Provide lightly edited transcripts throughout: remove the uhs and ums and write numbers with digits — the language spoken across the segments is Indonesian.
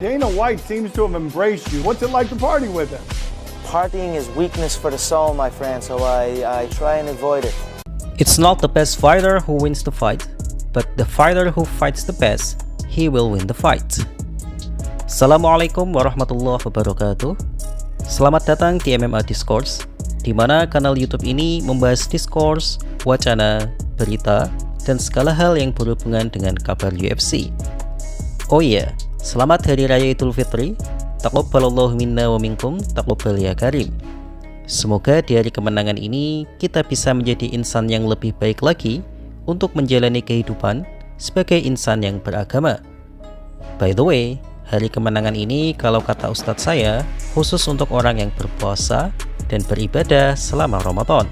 Dana White seems to have embraced you. What's it like to party with him? Partying is weakness for the soul, my friend, so I try and avoid it. It's not the best fighter who wins the fight, but the fighter who fights the best, he will win the fight. Assalamualaikum warahmatullahi wabarakatuh. Selamat datang di MMA Discourse, di mana kanal YouTube ini membahas diskurs, wacana, berita, dan segala hal yang berhubungan dengan kabar UFC. Oh iya, selamat Hari Raya Idul Fitri. Taqabbalallahu minna wa minkum, taqabbal ya karim. Semoga di hari kemenangan ini kita bisa menjadi insan yang lebih baik lagi untuk menjalani kehidupan sebagai insan yang beragama. By the way, hari kemenangan ini kalau kata ustadz saya khusus untuk orang yang berpuasa dan beribadah selama Ramadan.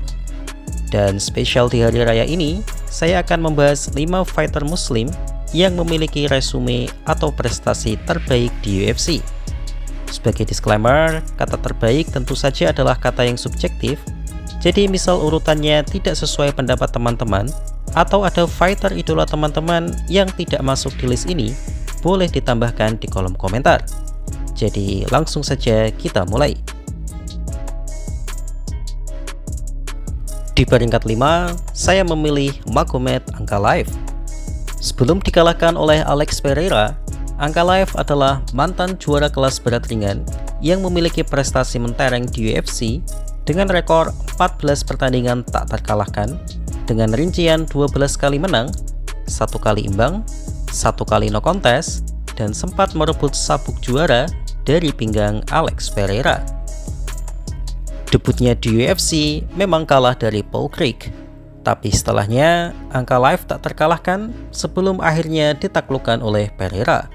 Dan spesial di hari raya ini, saya akan membahas 5 fighter muslim yang memiliki resume atau prestasi terbaik di UFC. Sebagai disclaimer, kata terbaik tentu saja adalah kata yang subjektif. Jadi misal urutannya tidak sesuai pendapat teman-teman, atau ada fighter idola teman-teman yang tidak masuk di list ini, boleh ditambahkan di kolom komentar. Jadi langsung saja kita mulai. Di peringkat 5, saya memilih Magomed Ankalaev. Sebelum dikalahkan oleh Alex Pereira, Ankalaev adalah mantan juara kelas berat ringan yang memiliki prestasi mentereng di UFC dengan rekor 14 pertandingan tak terkalahkan dengan rincian 12 kali menang, 1 kali imbang, 1 kali no contest, dan sempat merebut sabuk juara dari pinggang Alex Pereira. Debutnya di UFC memang kalah dari Paul Craig, tapi setelahnya Ankalaev tak terkalahkan sebelum akhirnya ditaklukkan oleh Pereira.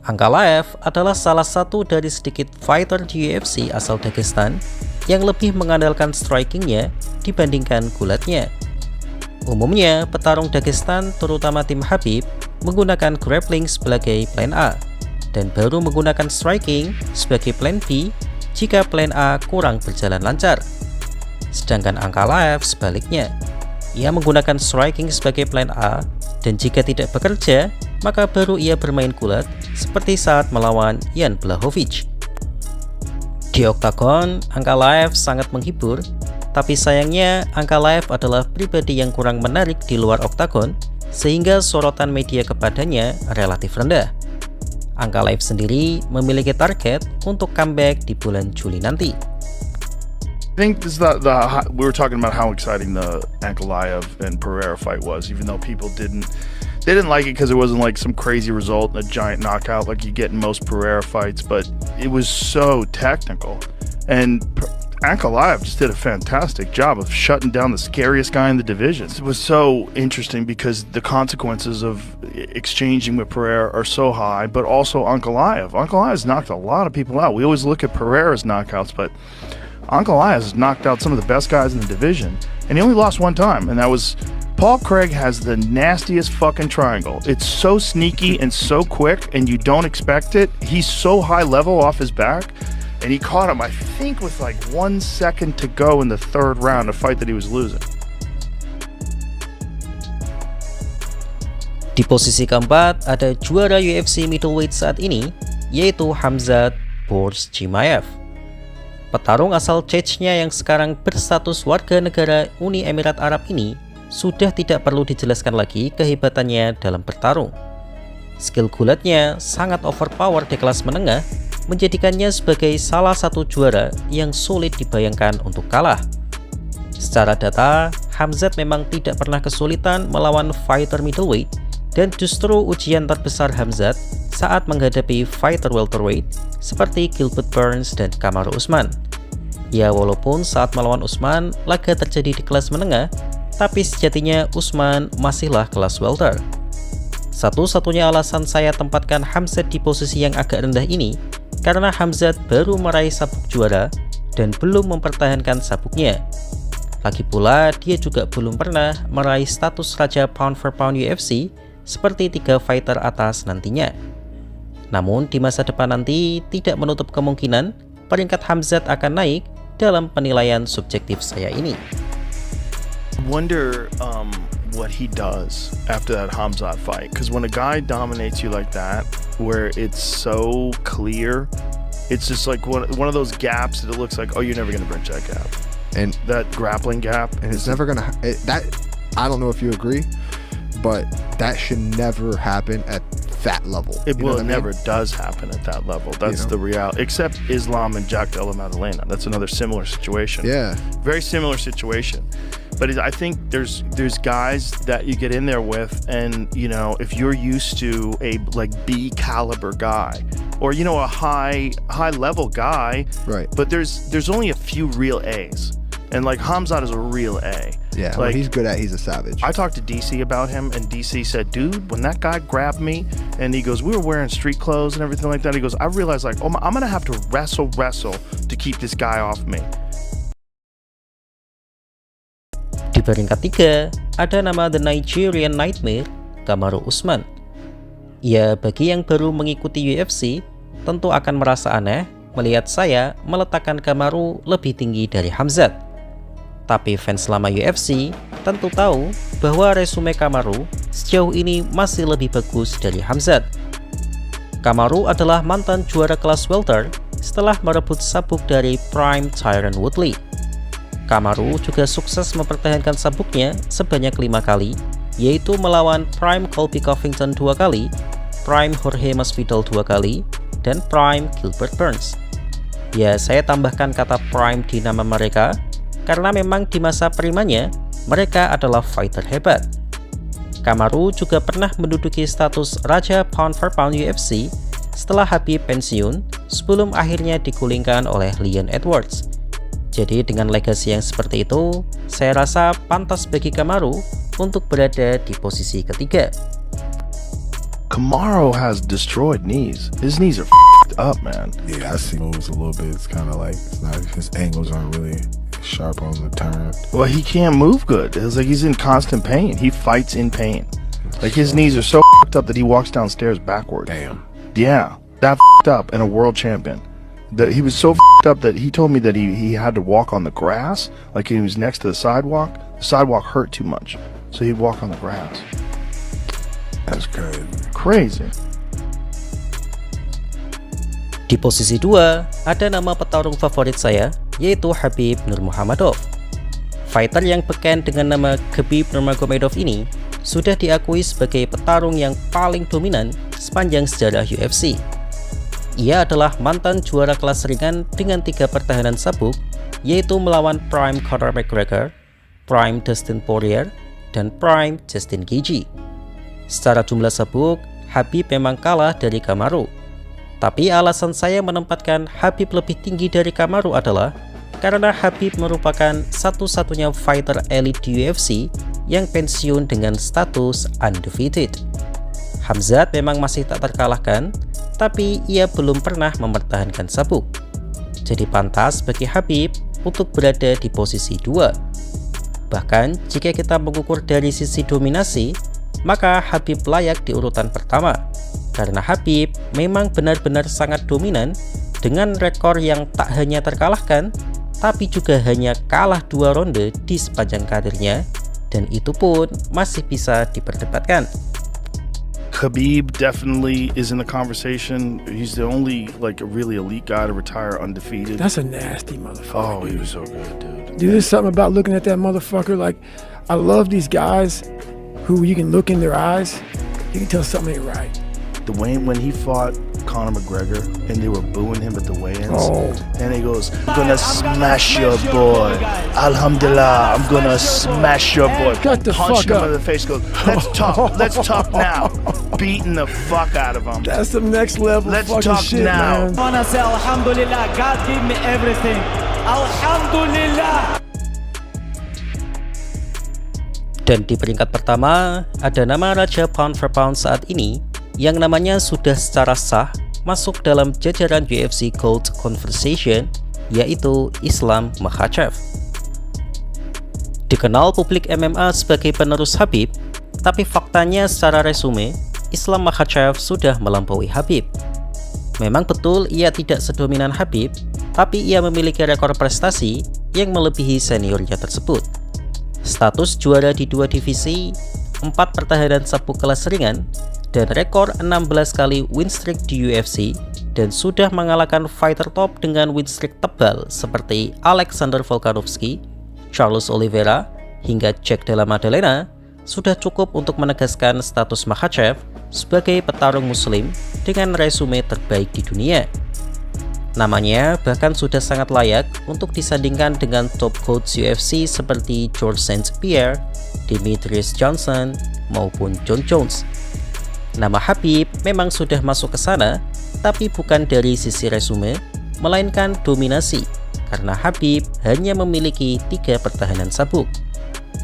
Ankalaev adalah salah satu dari sedikit fighter di UFC asal Dagestan yang lebih mengandalkan strikingnya dibandingkan gulatnya. Umumnya, petarung Dagestan terutama tim Khabib menggunakan grappling sebagai plan A dan baru menggunakan striking sebagai plan B jika plan A kurang berjalan lancar. Sedangkan Ankalaev sebaliknya, ia menggunakan striking sebagai plan A dan jika tidak bekerja, maka baru ia bermain gulat seperti saat melawan Jan Blachowicz. Di oktagon, Ankalaev sangat menghibur, tapi sayangnya Ankalaev adalah pribadi yang kurang menarik di luar oktagon sehingga sorotan media kepadanya relatif rendah. Ankalaev sendiri memiliki target untuk comeback di bulan Juli nanti. I think this is we were talking about how exciting the Ankalaev and Pereira fight was, even though people didn't like it because it wasn't like some crazy result, a giant knockout like you get in most Pereira fights, but it was so technical. And Ankalaev just did a fantastic job of shutting down the scariest guy in the division. It was so interesting because the consequences of exchanging with Pereira are so high, but also Ankalaev. Ankalaev's knocked a lot of people out. We always look at Pereira's knockouts, but Ankalaev has knocked out some of the best guys in the division, and he only lost one time, and that was Paul Craig. Has the nastiest fucking triangle. It's so sneaky and so quick, and you don't expect it. He's so high level off his back, and he caught him, I think, with like 1 second to go in the third round, a fight that he was losing. Di posisi keempat ada juara UFC middleweight saat ini, yaitu Khamzat Bors Chimaev. Petarung asal Chechnya yang sekarang berstatus warga negara Uni Emirat Arab ini sudah tidak perlu dijelaskan lagi kehebatannya dalam bertarung. Skill gulatnya sangat overpower di kelas menengah, menjadikannya sebagai salah satu juara yang sulit dibayangkan untuk kalah. Secara data, Khamzat memang tidak pernah kesulitan melawan fighter middleweight, dan justru ujian terbesar Khamzat saat menghadapi fighter welterweight seperti Gilbert Burns dan Kamaru Usman. Ya, walaupun saat melawan Usman laga terjadi di kelas menengah, tapi sejatinya Usman masihlah kelas welter. Satu-satunya alasan saya tempatkan Khamzat di posisi yang agak rendah ini karena Khamzat baru meraih sabuk juara dan belum mempertahankan sabuknya. Lagi pula, dia juga belum pernah meraih status raja pound for pound UFC seperti 3 fighter atas nantinya. Namun di masa depan nanti tidak menutup kemungkinan peringkat Khamzat akan naik dalam penilaian subjektif saya ini. Wonder what he does after that Khamzat fight. Because when a guy dominates you like that, where it's so clear, it's just like one of those gaps that it looks like, oh, you're never going to bridge that gap. And that grappling gap. And it's never going to... I don't know if you agree, but that should never happen at that level. It never does happen at that level. That's the reality. Except Islam and Jack Della Maddalena. That's another similar situation. Yeah. Very similar situation. But I think there's guys that you get in there with, and if you're used to a B caliber guy, or a high level guy, right? But there's only a few real A's, and Khamzat is a real A. Yeah, what he's good at, he's a savage. I talked to DC about him, and DC said, dude, when that guy grabbed me, and he goes, we were wearing street clothes and everything like that, he goes, I realized I'm gonna have to wrestle to keep this guy off me. Di peringkat 3, ada nama The Nigerian Nightmare, Kamaru Usman. Ya, bagi yang baru mengikuti UFC, tentu akan merasa aneh melihat saya meletakkan Kamaru lebih tinggi dari Khamzat. Tapi fans lama UFC tentu tahu bahwa resume Kamaru sejauh ini masih lebih bagus dari Khamzat. Kamaru adalah mantan juara kelas welter setelah merebut sabuk dari Prime Tyron Woodley. Kamaru juga sukses mempertahankan sabuknya sebanyak 5 kali, yaitu melawan Prime Colby Covington 2 kali, Prime Jorge Masvidal 2 kali, dan Prime Gilbert Burns. Ya, saya tambahkan kata Prime di nama mereka, karena memang di masa primanya, mereka adalah fighter hebat. Kamaru juga pernah menduduki status Raja Pound for Pound UFC setelah Khabib pensiun sebelum akhirnya digulingkan oleh Leon Edwards. Jadi dengan legasi yang seperti itu, saya rasa pantas bagi Kamaru untuk berada di posisi ketiga. Kamaru has destroyed knees. His knees are f***ed up, man. Yeah, I see moves a little bit. It's kind of like his angles aren't really sharp on the turn. Well, he can't move good. It's like he's in constant pain. He fights in pain. Like his knees are so f***ed up that he walks downstairs backwards. Damn. Yeah, that f***ed up and a world champion. That he was so f***ed up that he told me that he had to walk on the grass, like he was next to the sidewalk. The sidewalk hurt too much, so he'd walk on the grass. That's crazy. Crazy. Di posisi 2, ada nama petarung favorit saya, yaitu Khabib Nurmagomedov. Fighter yang beken dengan nama Khabib Nurmagomedov ini sudah diakui sebagai petarung yang paling dominan sepanjang sejarah UFC. Ia adalah mantan juara kelas ringan dengan 3 pertahanan sabuk, yaitu melawan Prime Conor McGregor, Prime Dustin Poirier, dan Prime Justin Gaethje. Secara jumlah sabuk, Khabib memang kalah dari Kamaru. Tapi alasan saya menempatkan Khabib lebih tinggi dari Kamaru adalah karena Khabib merupakan satu-satunya fighter elite di UFC yang pensiun dengan status undefeated. Khamzat memang masih tak terkalahkan, tapi ia belum pernah mempertahankan sabuk. Jadi pantas bagi Khabib untuk berada di posisi 2. Bahkan jika kita mengukur dari sisi dominasi, maka Khabib layak di urutan pertama. Karena Khabib memang benar-benar sangat dominan dengan rekor yang tak hanya terkalahkan, tapi juga hanya kalah 2 ronde di sepanjang karirnya, dan itu pun masih bisa diperdebatkan. Khabib definitely is in the conversation. He's the only really elite guy to retire undefeated. That's a nasty motherfucker. Oh, he was so good, dude. Dude, there's something about looking at that motherfucker. I love these guys who you can look in their eyes, you can tell something ain't right. The way when he fought Conor McGregor and they were booing him at the weigh-ins, and he goes, "I'm gonna smash your boy. Alhamdulillah, I'm gonna smash your boy." Cut the Punched fuck him up. in the face. Goes, let's talk now. Beating the fuck out of him. That's some next level Let's fucking talk shit, now. man. I wanna say Alhamdulillah, God gave me everything. Alhamdulillah. Dan di peringkat pertama, ada nama Raja Pound for Pound saat ini yang namanya sudah secara sah masuk dalam jajaran UFC Gold Conversation, yaitu Islam Makhachev. Dikenal publik MMA sebagai penerus Khabib, tapi faktanya secara resume, Islam Makhachev sudah melampaui Khabib. Memang betul ia tidak sedominan Khabib, tapi ia memiliki rekor prestasi yang melebihi seniornya tersebut. status juara di 2 divisi, 4 pertahanan sabuk kelas ringan, dan rekor 16 kali win streak di UFC, dan sudah mengalahkan fighter top dengan win streak tebal seperti Alexander Volkanovski, Charles Oliveira, hingga Jack Della Maddalena, sudah cukup untuk menegaskan status Makhachev sebagai petarung muslim dengan resume terbaik di dunia. Namanya bahkan sudah sangat layak untuk disandingkan dengan top coach UFC seperti George St. Pierre, Demetrius Johnson, maupun John Jones. Nama Khabib memang sudah masuk ke sana, tapi bukan dari sisi resume, melainkan dominasi, karena Khabib hanya memiliki 3 pertahanan sabuk.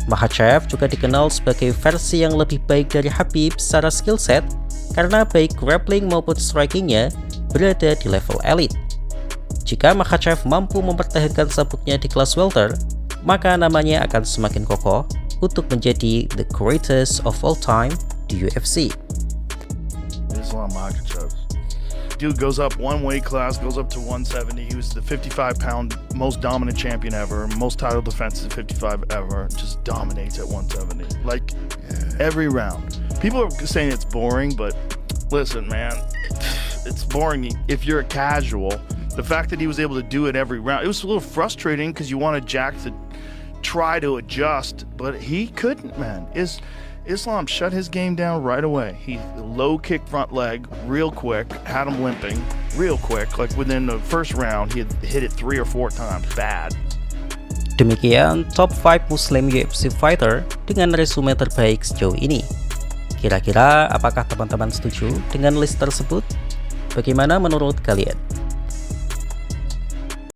Makhachev juga dikenal sebagai versi yang lebih baik dari Khabib secara skill set karena baik grappling maupun strikingnya berada di level elite. Jika Makhachev mampu mempertahankan sabuknya di kelas welter, maka namanya akan semakin kokoh untuk menjadi the greatest of all time di UFC. Islam Makhachev. Dude goes up one weight class, goes up to 170. He was the 55-pound most dominant champion ever, most title defenses at 55 ever. Just dominates at 170, like every round. People are saying it's boring, but listen, man, it's boring if you're a casual. The fact that he was able to do it every round, it was a little frustrating because you wanted Jack to try to adjust, but he couldn't, man. Islam shut his game down right away. He low kick front leg real quick, had him limping real quick. Like within the first round, he had hit it 3 or 4 times. Bad. Demikian top 5 Muslim UFC fighter dengan resume terbaik sejauh ini. Kira-kira apakah teman-teman setuju dengan list tersebut? Bagaimana menurut kalian?